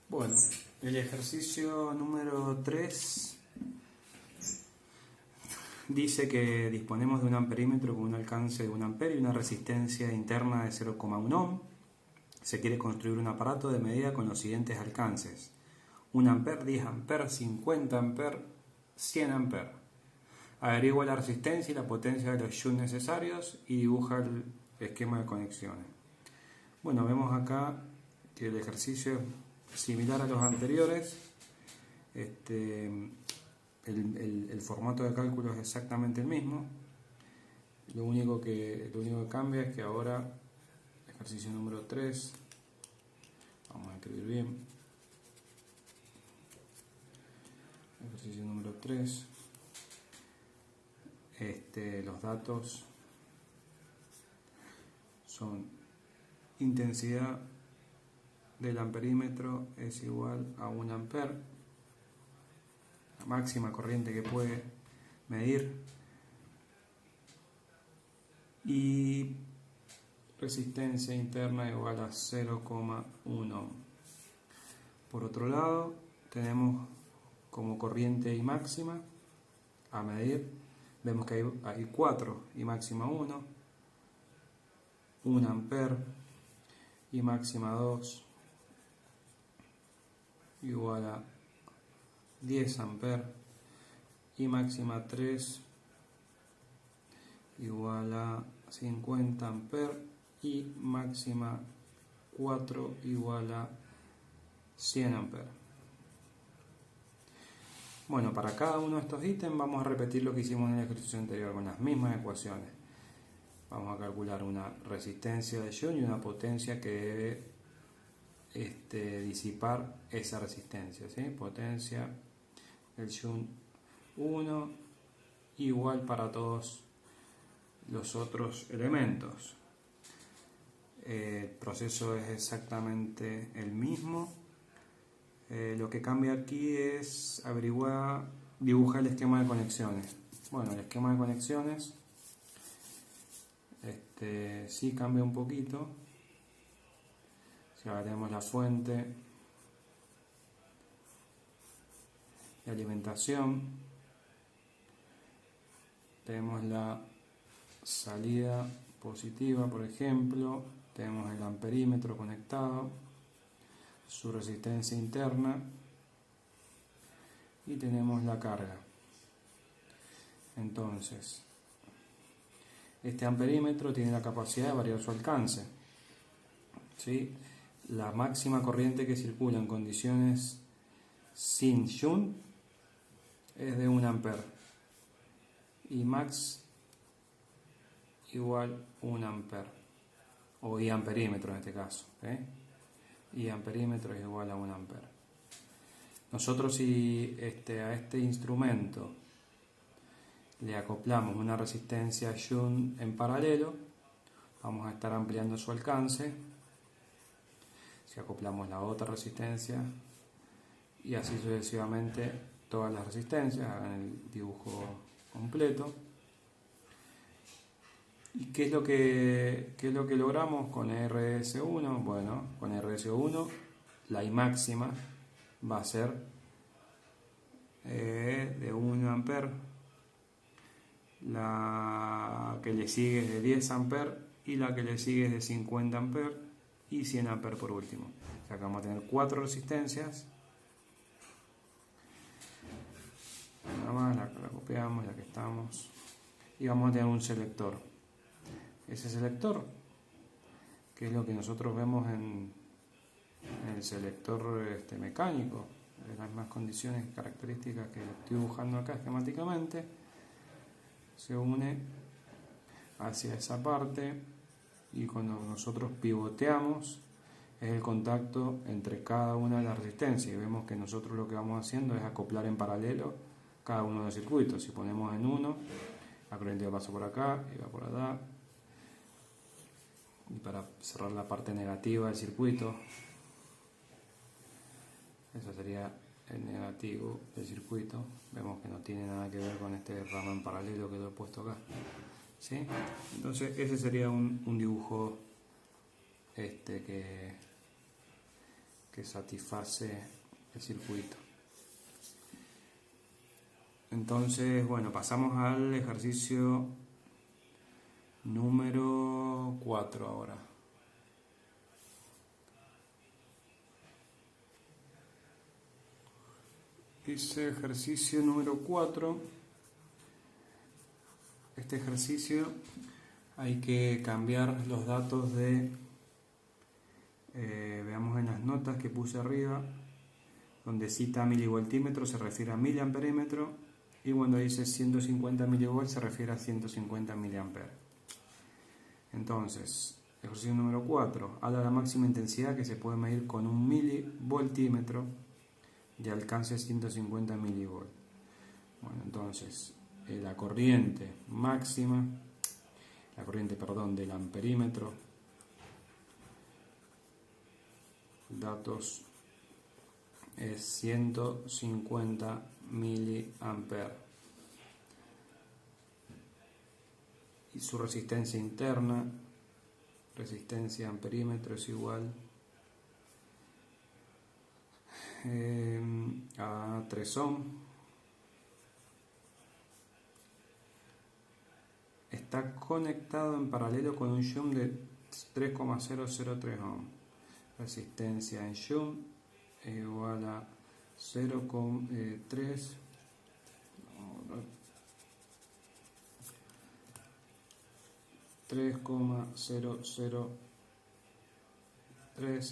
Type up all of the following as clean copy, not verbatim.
Bueno, el ejercicio número 3 dice que disponemos de un amperímetro con un alcance de 1 ampere y una resistencia interna de 0,1 ohm. Se quiere construir un aparato de medida con los siguientes alcances: 1 ampere, 10 ampere, 50 ampere, 100 ampere. Averigua la resistencia y la potencia de los shunts necesarios y dibuja el esquema de conexiones. Bueno, vemos acá que el ejercicio es similar a los anteriores. El formato de cálculo es exactamente el mismo. Lo único que cambia es que ahora, ejercicio número 3, vamos a escribir bien. Ejercicio número 3. Los datos son: intensidad del amperímetro es igual a 1 ampere, la máxima corriente que puede medir, y resistencia interna igual a 0,1 ohm. Por otro lado, tenemos como corriente I máxima a medir. Vemos que hay 4, I máxima 1, 1 ampere, I máxima 2, igual a 10 ampere, I máxima 3, igual a 50 ampere, y máxima 4 igual a 100 ampere. Bueno, para cada uno de estos ítems vamos a repetir lo que hicimos en el ejercicio anterior con las mismas ecuaciones. Vamos a calcular una resistencia de shunt y una potencia que debe disipar esa resistencia, ¿sí? Potencia del shunt 1 igual para todos los otros elementos. El proceso es exactamente el mismo. Lo que cambia aquí es dibujar el esquema de conexiones. Bueno, el esquema de conexiones sí cambia un poquito. Si ahora tenemos la fuente de alimentación, tenemos la salida positiva, por ejemplo, tenemos el amperímetro conectado, su resistencia interna, y tenemos la carga. Entonces, este amperímetro tiene la capacidad de variar su alcance, ¿sí? La máxima corriente que circula en condiciones sin shunt es de 1 ampere, y max igual 1 ampere, o I amperímetro en este caso, ¿eh? Y amperímetro es igual a 1 ampere. Nosotros, si a este instrumento le acoplamos una resistencia shunt en paralelo, vamos a estar ampliando su alcance. Si acoplamos la otra resistencia, y así sucesivamente todas las resistencias, hagan el dibujo completo. ¿Y qué es lo que logramos con RS1? Bueno, con RS1 la I máxima va a ser de 1 ampere, la que le sigue es de 10 ampere, y la que le sigue es de 50 ampere, y 100 ampere por último. O sea que vamos a tener 4 resistencias. Una más, la copiamos, la que estamos, y vamos a tener un selector. Ese selector, que es lo que nosotros vemos en el selector mecánico, de las mismas condiciones y características que estoy dibujando acá esquemáticamente, se une hacia esa parte, y cuando nosotros pivoteamos es el contacto entre cada una de las resistencias, y vemos que nosotros lo que vamos haciendo es acoplar en paralelo cada uno de los circuitos. Si ponemos en uno, la corriente pasa por acá y va por allá. Y para cerrar la parte negativa del circuito, eso sería el negativo del circuito, vemos que no tiene nada que ver con este ramo en paralelo que lo he puesto acá, ¿sí? Entonces ese sería un dibujo que que satisface el circuito. Entonces, bueno, pasamos al ejercicio número 4 ahora. Dice ejercicio número 4. Este ejercicio hay que cambiar los datos de, veamos en las notas que puse arriba, donde cita milivoltímetro se refiere a miliamperímetro y cuando dice 150 milivolts se refiere a 150 miliamperes. Entonces, ejercicio número 4, habla de la máxima intensidad que se puede medir con un milivoltímetro de alcance 150 milivolts. Bueno, entonces, la corriente máxima, del amperímetro, datos es 150 miliamperes y su resistencia interna, resistencia amperímetro es igual a 3 ohm. Está conectado en paralelo con un shunt de 3,003 ohm. Resistencia en shunt es igual a 3,003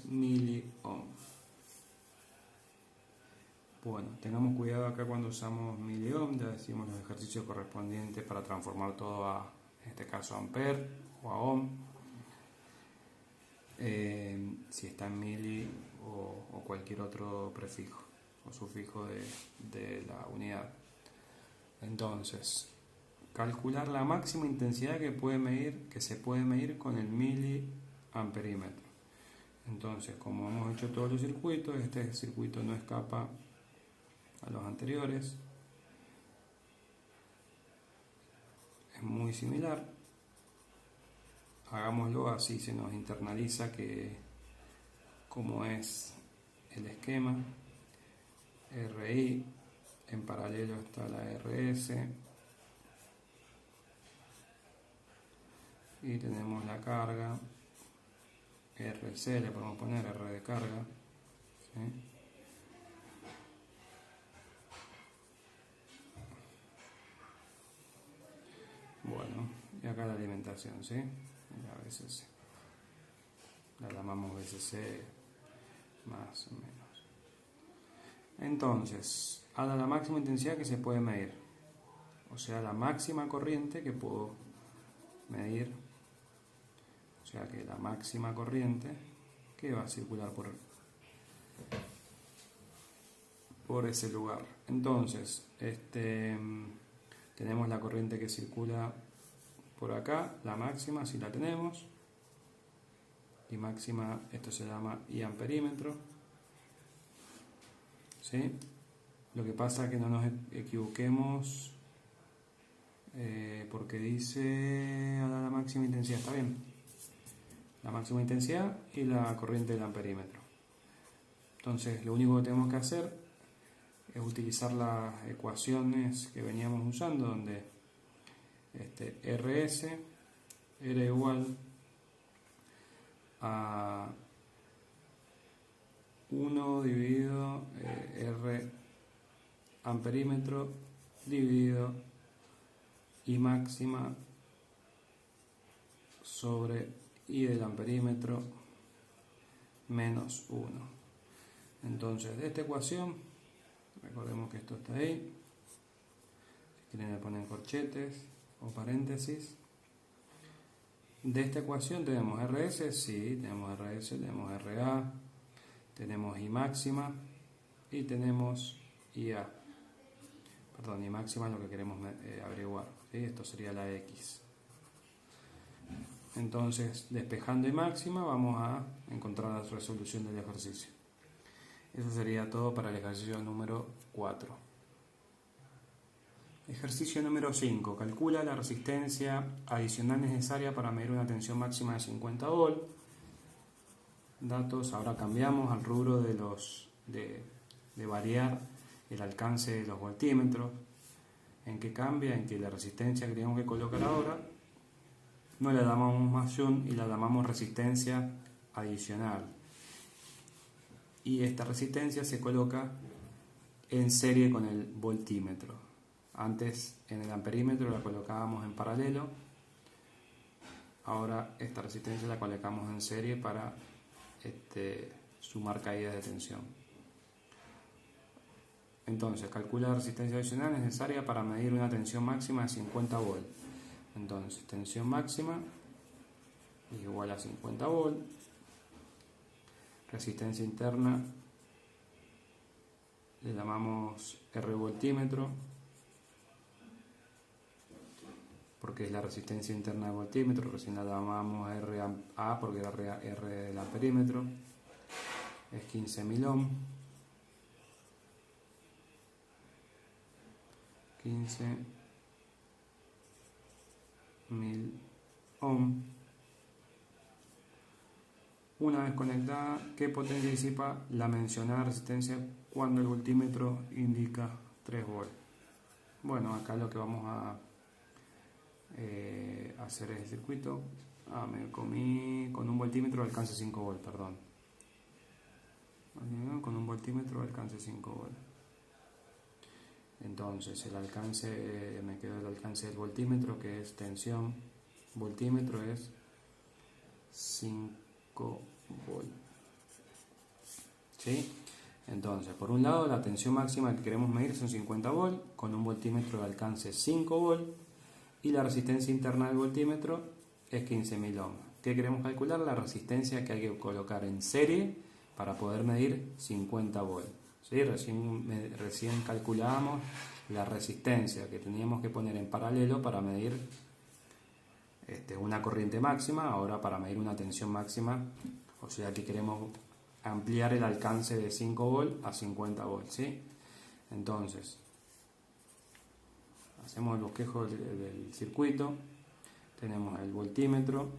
miliohm. Bueno, tengamos cuidado acá cuando usamos miliohm, ya decimos los ejercicios correspondientes para transformar todo a, en este caso, amper o a ohm. Si está en mili o cualquier otro prefijo o sufijo de la unidad. Entonces, calcular la máxima intensidad que se puede medir con el miliamperímetro. Entonces, como hemos hecho todos los circuitos, este circuito no escapa a los anteriores, es muy similar. Hagámoslo así, se nos internaliza que como es el esquema, RI, en paralelo está la RS y tenemos la carga, RC, le podemos poner R de carga, ¿sí? Bueno, y acá la alimentación, ¿sí? La VCC. La llamamos VCC más o menos. Entonces, a la máxima intensidad que se puede medir. O sea, la máxima corriente que puedo medir. O sea, que la máxima corriente que va a circular por ese lugar. Entonces, tenemos la corriente que circula por acá, la máxima, si la tenemos. Y máxima, esto se llama I amperímetro. ¿Sí? Lo que pasa es que no nos equivoquemos porque dice a la máxima intensidad, está bien. La máxima intensidad y la corriente del amperímetro. Entonces, lo único que tenemos que hacer es utilizar las ecuaciones que veníamos usando, donde RS era igual a 1 dividido R amperímetro dividido I máxima sobre I del amperímetro menos 1. Entonces, de esta ecuación, recordemos que esto está ahí, si quieren le ponen corchetes o paréntesis. De esta ecuación tenemos RS, sí, tenemos RS, tenemos RA, tenemos I máxima y tenemos IA. Perdón, I máxima es lo que queremos averiguar, ¿sí? Esto sería la X. Entonces, despejando I máxima, vamos a encontrar la resolución del ejercicio. Eso sería todo para el ejercicio número 4. Ejercicio número 5. Calcula la resistencia adicional necesaria para medir una tensión máxima de 50 volt. datos, ahora cambiamos al rubro de variar el alcance de los voltímetros. ¿En qué cambia? En que la resistencia que tenemos que colocar ahora no la llamamos más shunt y la llamamos resistencia adicional. Y esta resistencia se coloca en serie con el voltímetro. Antes en el amperímetro la colocábamos en paralelo. Ahora esta resistencia la colocamos en serie para sumar caídas de tensión. Entonces, calcula la resistencia adicional necesaria para medir una tensión máxima de 50 volts. Entonces, tensión máxima es igual a 50 volts. Resistencia interna le llamamos R voltímetro, porque es la resistencia interna del voltímetro. Recién la llamamos RA porque era R del amperímetro. Es 15.000 ohm. 15.000 ohm. Una vez conectada, ¿qué potencia disipa la mencionada resistencia cuando el voltímetro indica 3 volts? Bueno, acá lo que vamos a hacer es el circuito. Me comí con un voltímetro de alcance 5 volts, perdón. Con un voltímetro de alcance 5 volts. Entonces el alcance, me quedó el alcance del voltímetro, que es tensión voltímetro, es 5 volts. ¿Sí? Entonces, por un lado, la tensión máxima que queremos medir son 50 volts con un voltímetro de alcance 5 volts y la resistencia interna del voltímetro es 15.000 ohms. ¿Qué queremos calcular? La resistencia que hay que colocar en serie para poder medir 50 volts. ¿Sí? Recién calculábamos la resistencia que teníamos que poner en paralelo para medir una corriente máxima, ahora para medir una tensión máxima, o sea que queremos ampliar el alcance de 5 volts a 50 volts. ¿Sí? Entonces, hacemos el bosquejo del circuito, tenemos el voltímetro.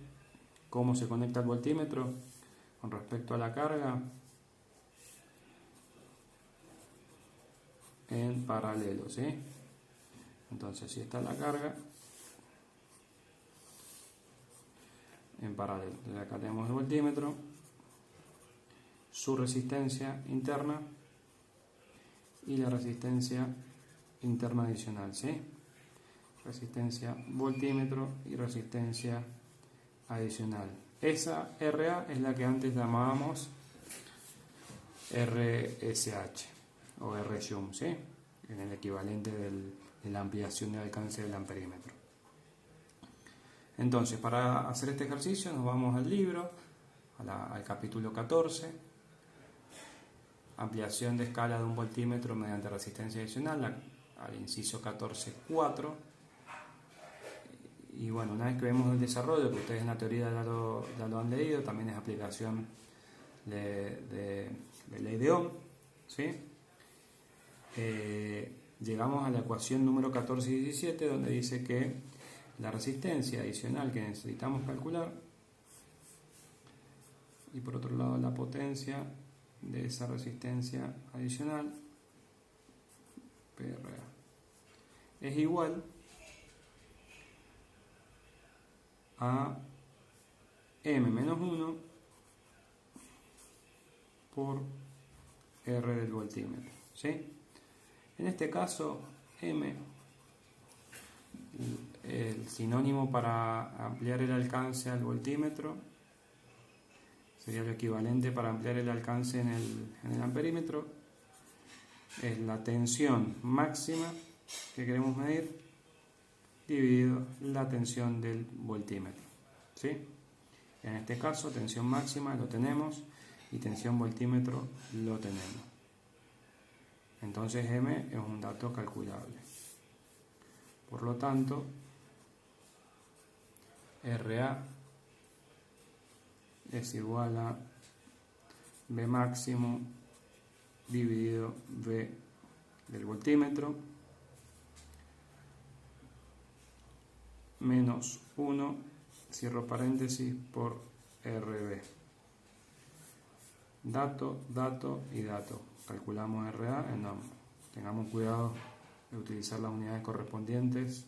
¿Cómo se conecta el voltímetro? Con respecto a la carga, en paralelo, ¿sí? Entonces, si está la carga, en paralelo. Entonces, acá tenemos el voltímetro, su resistencia interna y la resistencia interna adicional, ¿sí? Resistencia voltímetro y resistencia adicional. Esa RA es la que antes llamábamos RSH o R-shunt, ¿sí? En el equivalente de la ampliación de alcance del amperímetro. Entonces, para hacer este ejercicio nos vamos al libro, al capítulo 14, ampliación de escala de un voltímetro mediante resistencia adicional, al inciso 14.4. Y bueno, una vez que vemos el desarrollo, que ustedes en la teoría ya lo han leído, también es aplicación de ley de Ohm, ¿sí? Llegamos a la ecuación número 14 y 17, donde dice que la resistencia adicional que necesitamos calcular y por otro lado la potencia de esa resistencia adicional, PRA, es igual a M menos 1 por R del voltímetro, ¿sí? En este caso, M, el sinónimo para ampliar el alcance al voltímetro, sería lo equivalente para ampliar el alcance en el amperímetro, es la tensión máxima que queremos medir dividido la tensión del voltímetro, ¿sí? En este caso, tensión máxima lo tenemos y tensión voltímetro lo tenemos. Entonces M es un dato calculable. Por lo tanto, RA es igual a V máximo dividido V del voltímetro menos 1, cierro paréntesis, por RB. dato, dato y dato. Calculamos RA, tengamos cuidado de utilizar las unidades correspondientes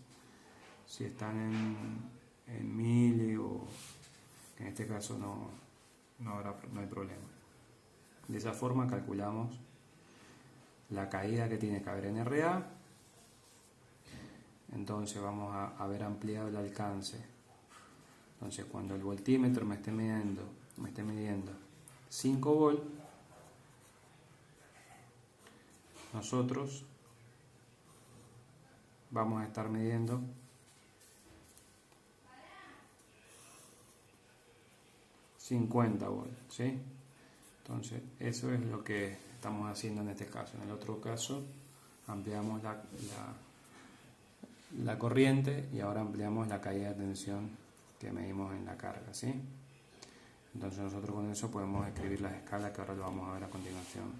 si están en mili o en este caso no hay problema. De esa forma calculamos la caída que tiene que haber en RA. Entonces vamos a haber ampliado el alcance. Entonces cuando el voltímetro me esté midiendo 5 volt, nosotros vamos a estar midiendo 50 volt, ¿sí? Entonces eso es lo que estamos haciendo en este caso. En el otro caso ampliamos la corriente y ahora ampliamos la caída de tensión que medimos en la carga, ¿sí? Entonces nosotros con eso podemos escribir las escalas que ahora lo vamos a ver a continuación.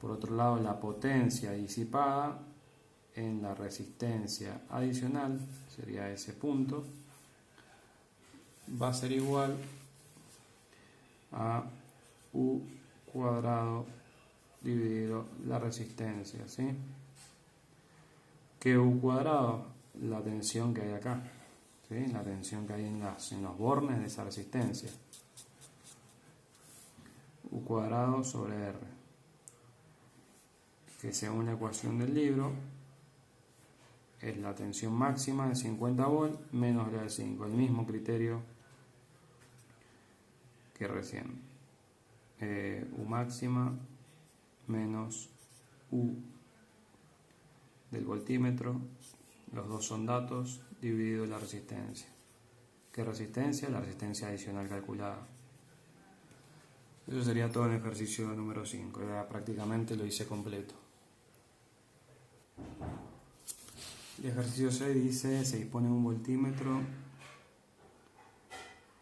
Por otro lado, la potencia disipada en la resistencia adicional, sería ese punto, va a ser igual a U cuadrado dividido la resistencia, ¿sí? ¿Qué U cuadrado? La tensión que hay acá, ¿sí? La tensión que hay en los bornes de esa resistencia. U cuadrado sobre R, que según la ecuación del libro es la tensión máxima de 50 volt menos la de 5, el mismo criterio que recién. U máxima menos U del voltímetro, los dos son datos, dividido la resistencia. ¿Qué resistencia? La resistencia adicional calculada. Eso sería todo el ejercicio número 5, ya prácticamente lo hice completo. El ejercicio 6 dice, se dispone un voltímetro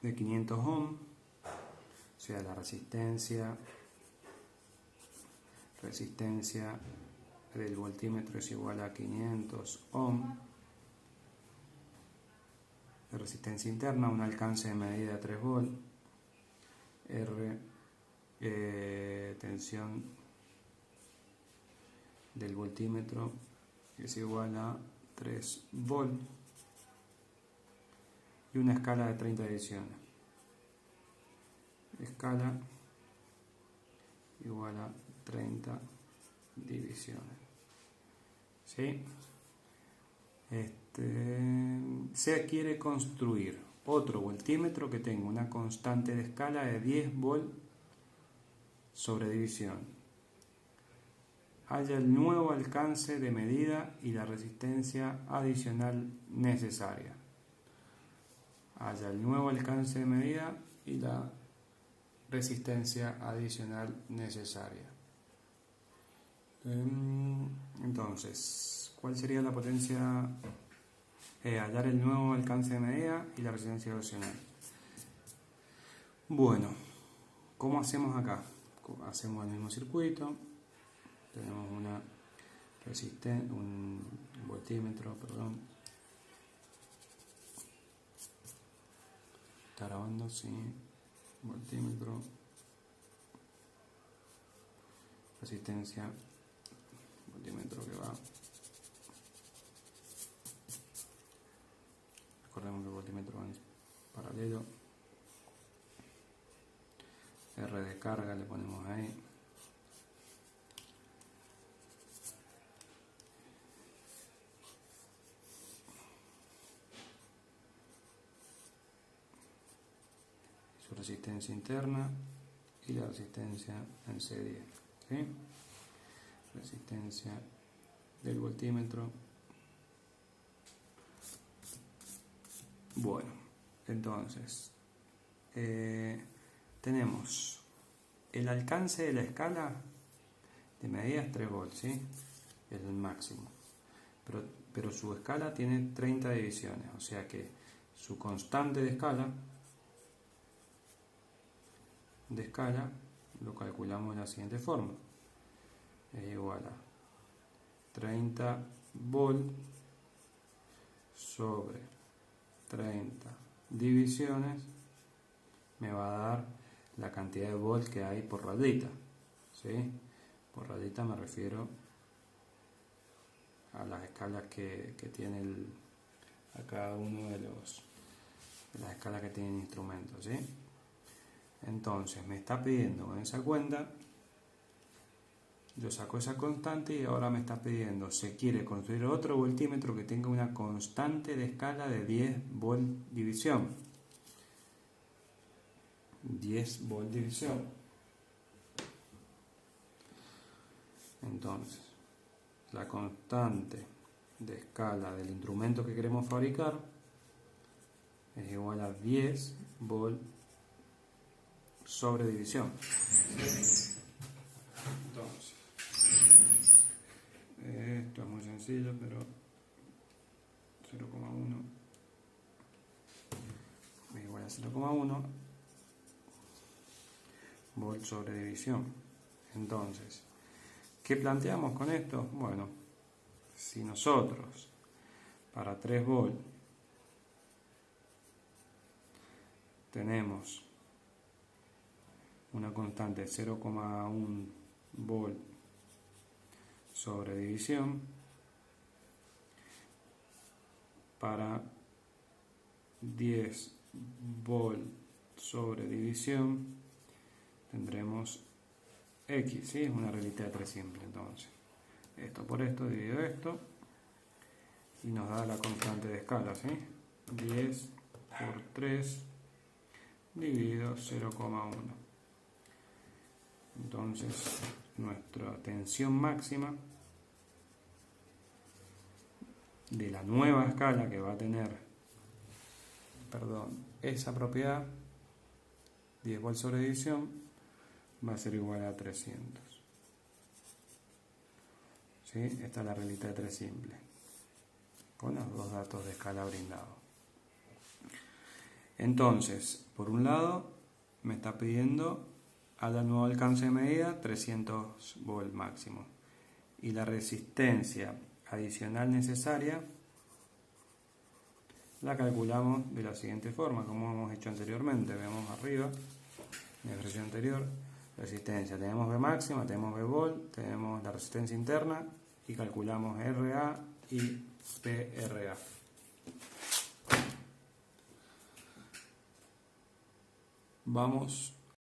de 500 ohm, o sea, la resistencia del voltímetro es igual a 500 ohm. La resistencia interna, un alcance de medida de 3 volt. R, tensión del voltímetro es igual a 3 volt. Y una escala de 30 divisiones. Escala igual a 30 divisiones. ¿Sí? Se quiere construir otro voltímetro que tenga una constante de escala de 10 volt sobre división. Haya el nuevo alcance de medida y la resistencia adicional necesaria. Haya el nuevo alcance de medida y la resistencia adicional necesaria. Entonces, ¿cuál sería la potencia? Hallar el nuevo alcance de medida y la resistencia adicional. Bueno, ¿cómo hacemos acá? Hacemos el mismo circuito. Tenemos un voltímetro, Está grabando, sí. Voltímetro. Resistencia. Voltímetro que va. Recordemos que el voltímetro va en paralelo. R de carga le ponemos ahí. Su resistencia interna y la resistencia en serie, ¿sí? Resistencia del voltímetro. Bueno, entonces tenemos el alcance de la escala de medida es 3 volts, ¿sí? Es el máximo, pero su escala tiene 30 divisiones, o sea que su constante de escala lo calculamos de la siguiente forma: es igual a 30 volt sobre 30 divisiones, me va a dar la cantidad de volts que hay por radita, ¿sí? Por radita me refiero a las escalas que tiene a cada uno de las escalas que tiene el instrumento, ¿sí? Entonces me está pidiendo con esa cuenta, yo saco esa constante y ahora me está pidiendo, se quiere construir otro voltímetro que tenga una constante de escala de 10 volt división. 10 volt división. Entonces, la constante de escala del instrumento que queremos fabricar es igual a 10 volt sobre división. Entonces, esto es muy sencillo, pero 0,1 es igual a 0,1 volt sobre división. Entonces, ¿qué planteamos con esto? Bueno, si nosotros para 3 volt tenemos una constante de 0,1 volt sobre división, para 10 volt sobre división tendremos X, ¿sí? Es una relatividad simple. Entonces, esto por esto, divido esto y nos da la constante de escala, ¿sí? 10 por 3 dividido 0,1. Entonces, nuestra tensión máxima de la nueva escala que va a tener, esa propiedad, 10 volt sobre división, va a ser igual a 300. ¿Sí? Esta es la relatividad simple, con los dos datos de escala brindados. Entonces, por un lado, me está pidiendo a la nuevo alcance de medida 300 volt máximo. Y la resistencia adicional necesaria la calculamos de la siguiente forma, como hemos hecho anteriormente. Vemos arriba, en la ejercicio anterior, resistencia. Tenemos V máxima, tenemos V volt, tenemos la resistencia interna y calculamos RA y PRA. Vamos